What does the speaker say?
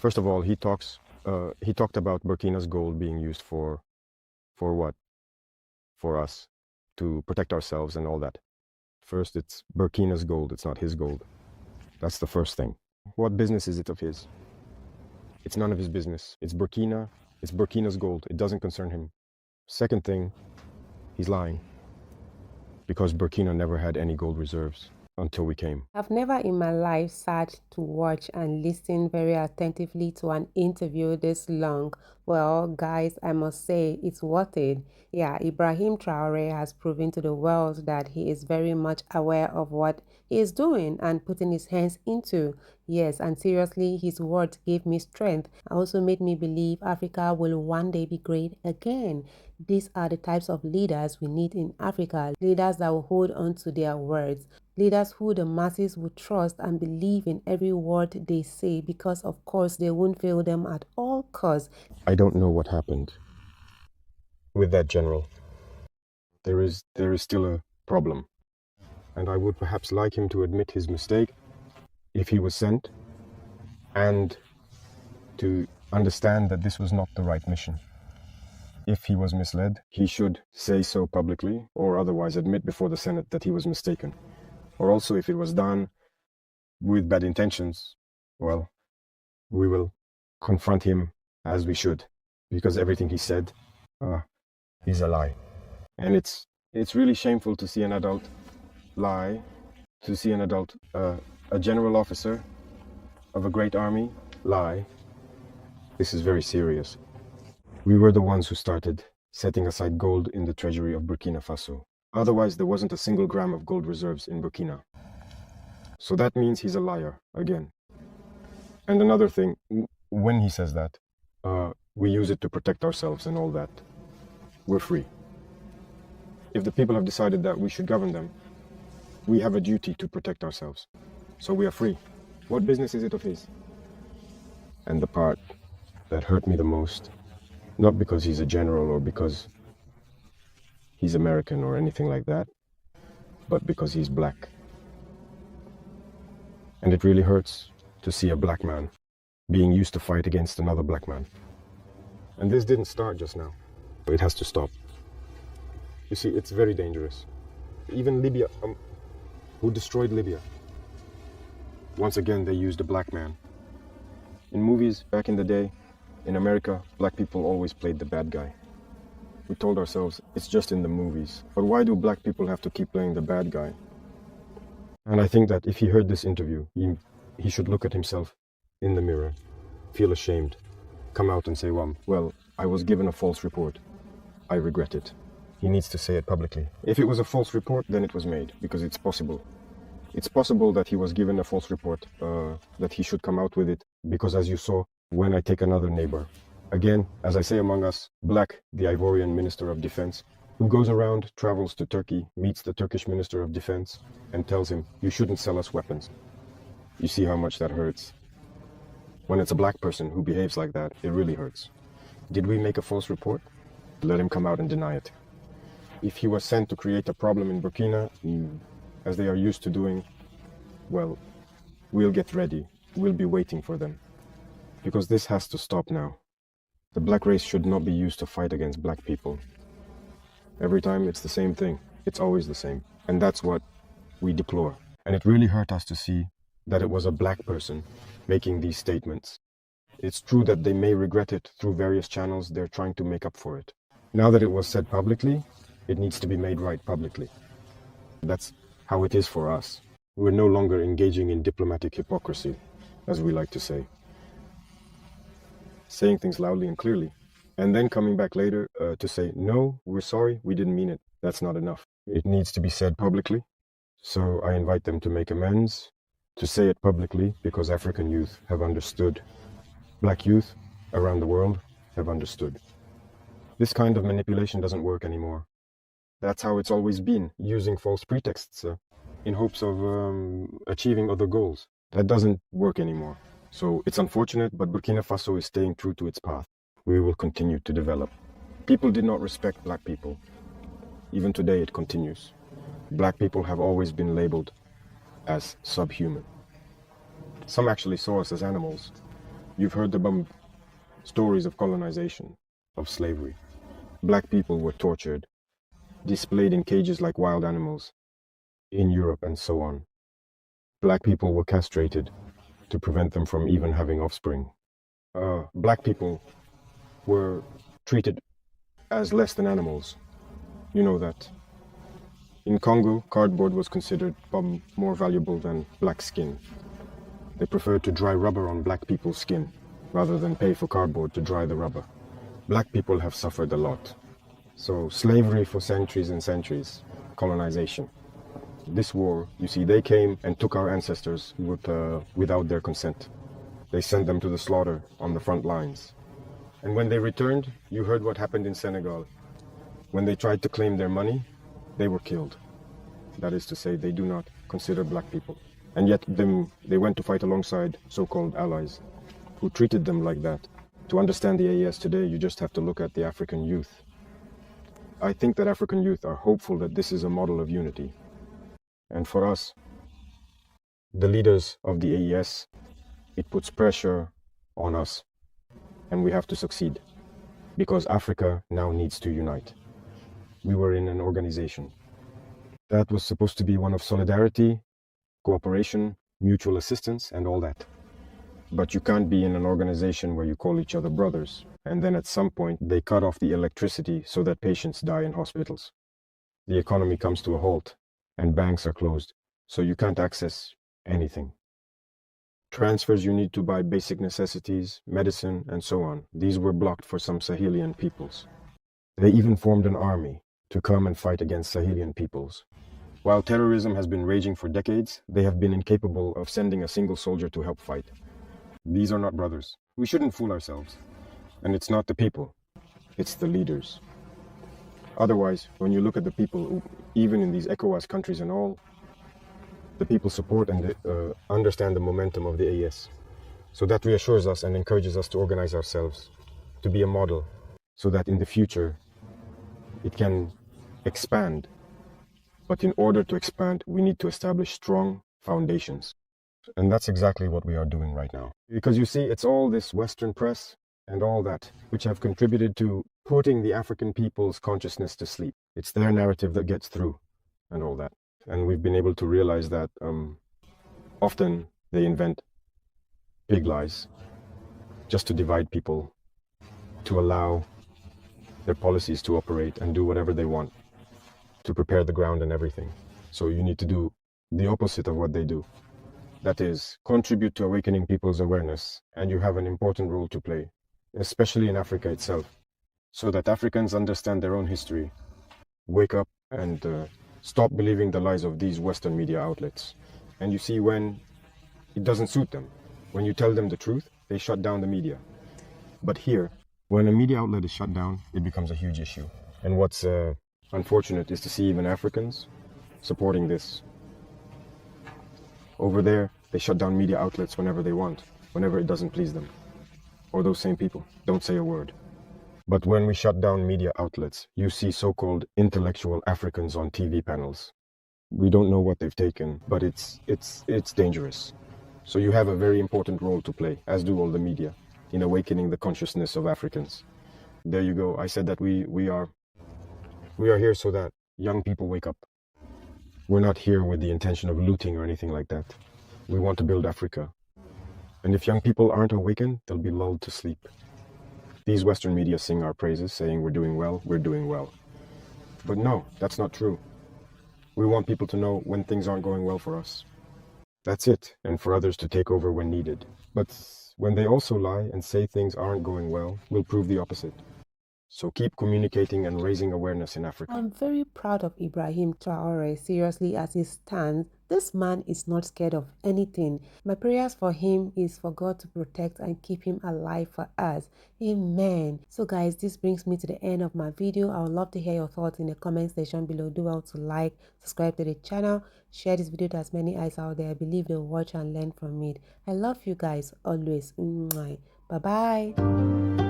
First of all, he talked about Burkina's gold being used for what? For us, to protect ourselves and all that. First, it's Burkina's gold, it's not his gold. That's the first thing. What business is it of his? It's none of his business. It's Burkina's gold. It doesn't concern him. Second thing, he's lying. Because Burkina never had any gold reserves until we came. I've never in my life sat to watch and listen very attentively to an interview this long. Well, guys, I must say it's worth it. Yeah, Ibrahim Traoré has proven to the world that he is very much aware of what he is doing and putting his hands into. Yes, and seriously, his words gave me strength and also made me believe Africa will one day be great again. These are the types of leaders we need in Africa, leaders that will hold on to their words, leaders who the masses will trust and believe in every word they say because, of course, they won't fail them at all costs. I don't know what happened with that general. There is still a problem, and I would perhaps like him to admit his mistake if he was sent, and to understand that this was not the right mission. If he was misled, he should say so publicly, or otherwise admit before the Senate that he was mistaken. Or also, if it was done with bad intentions, well, we will confront him as we should, because everything he said is a lie. And it's really shameful to see an adult lie, to see an adult, a general officer of a great army lie. This is very serious. We were the ones who started setting aside gold in the treasury of Burkina Faso. Otherwise, there wasn't a single gram of gold reserves in Burkina. So that means he's a liar, again. And another thing, when he says that, we use it to protect ourselves and all that, we're free. If the people have decided that we should govern them, we have a duty to protect ourselves. So we are free. What business is it of his? And the part that hurt me the most, not because he's a general or because he's American or anything like that, but because he's black. And it really hurts to see a black man being used to fight against another black man. And this didn't start just now. It has to stop. You see, it's very dangerous. Even Libya, who destroyed Libya, once again they used a black man. In movies back in the day, in America, black people always played the bad guy. We told ourselves, it's just in the movies. But why do black people have to keep playing the bad guy? And I think that if he heard this interview, he should look at himself in the mirror, feel ashamed, come out and say, well, I was given a false report. I regret it. He needs to say it publicly. If it was a false report, then it was made, because it's possible. It's possible that he was given a false report, that he should come out with it, because as you saw, when I take another neighbor, again, as I say among us, Black, the Ivorian Minister of Defense, who goes around, travels to Turkey, meets the Turkish Minister of Defense, and tells him, you shouldn't sell us weapons. You see how much that hurts. When it's a black person who behaves like that, it really hurts. Did we make a false report? Let him come out and deny it. If he was sent to create a problem in Burkina, as they are used to doing, well, we'll get ready. We'll be waiting for them. Because this has to stop now. The black race should not be used to fight against black people. Every time it's the same thing. It's always the same. And that's what we deplore. And it really hurt us to see that it was a black person making these statements. It's true that they may regret it through various channels. They're trying to make up for it. Now that it was said publicly, it needs to be made right publicly. That's how it is for us. We're no longer engaging in diplomatic hypocrisy, as we like to say. Saying things loudly and clearly, and then coming back later to say, no, we're sorry, we didn't mean it. That's not enough. It needs to be said publicly. So I invite them to make amends, to say it publicly, because African youth have understood. Black youth around the world have understood. This kind of manipulation doesn't work anymore. That's how it's always been, using false pretexts in hopes of achieving other goals. That doesn't work anymore. So it's unfortunate, but Burkina Faso is staying true to its path. We will continue to develop. People did not respect black people. Even today it continues. Black people have always been labeled as subhuman. Some actually saw us as animals. You've heard the stories of colonization, of slavery. Black people were tortured, displayed in cages like wild animals in Europe and so on. Black people were castrated to prevent them from even having offspring. Black people were treated as less than animals. You know that. In Congo, cardboard was considered more valuable than black skin. They preferred to dry rubber on black people's skin rather than pay for cardboard to dry the rubber. Black people have suffered a lot. So slavery for centuries and centuries, colonization. This war, you see, they came and took our ancestors without their consent. They sent them to the slaughter on the front lines. And when they returned, you heard what happened in Senegal. When they tried to claim their money, they were killed. That is to say, they do not consider black people. And yet they went to fight alongside so-called allies who treated them like that. To understand the AES today, you just have to look at the African youth. I think that African youth are hopeful that this is a model of unity. And for us, the leaders of the AES, it puts pressure on us, and we have to succeed, because Africa now needs to unite. We were in an organization that was supposed to be one of solidarity, cooperation, mutual assistance, and all that. But you can't be in an organization where you call each other brothers, and then at some point they cut off the electricity so that patients die in hospitals. The economy comes to a halt, and banks are closed, so you can't access anything. Transfers you need to buy basic necessities, medicine, and so on, these were blocked for some Sahelian peoples. They even formed an army to come and fight against Sahelian peoples. While terrorism has been raging for decades, they have been incapable of sending a single soldier to help fight. These are not brothers. We shouldn't fool ourselves. And it's not the people, it's the leaders. Otherwise, when you look at the people, who, even in these ECOWAS countries and all, the people support and understand the momentum of the AES. So that reassures us and encourages us to organize ourselves, to be a model, so that in the future it can expand. But in order to expand, we need to establish strong foundations. And that's exactly what we are doing right now. Because you see, it's all this Western press and all that, which have contributed to putting the African people's consciousness to sleep. It's their narrative that gets through and all that. And we've been able to realize that often they invent big lies just to divide people, to allow their policies to operate and do whatever they want, to prepare the ground and everything. So you need to do the opposite of what they do. That is, contribute to awakening people's awareness, and you have an important role to play, especially in Africa itself, so that Africans understand their own history, wake up and stop believing the lies of these Western media outlets. And you see, when it doesn't suit them, when you tell them the truth, they shut down the media. But here, when a media outlet is shut down, it becomes a huge issue. And what's unfortunate is to see even Africans supporting this. Over there, they shut down media outlets whenever they want, whenever it doesn't please them. Or those same people don't say a word. But when we shut down media outlets, you see so-called intellectual Africans on TV panels. We don't know what they've taken, but it's dangerous. So you have a very important role to play, as do all the media, in awakening the consciousness of Africans. There you go. I said that we are here so that young people wake up. We're not here with the intention of looting or anything like that. We want to build Africa. And if young people aren't awakened, they'll be lulled to sleep. These Western media sing our praises, saying we're doing well. But no, that's not true. We want people to know when things aren't going well for us. That's it, and for others to take over when needed. But when they also lie and say things aren't going well, we'll prove the opposite. So keep communicating and raising awareness in Africa. I'm very proud of Ibrahim Traoré, seriously, as he stands. This man is not scared of anything. My prayers for him is for God to protect and keep him alive for us. Amen. So guys, this brings me to the end of my video. I would love to hear your thoughts in the comment section below. Do well to like, subscribe to the channel, share this video to as many eyes out there. I believe they'll watch and learn from it. I love you guys always. Bye bye.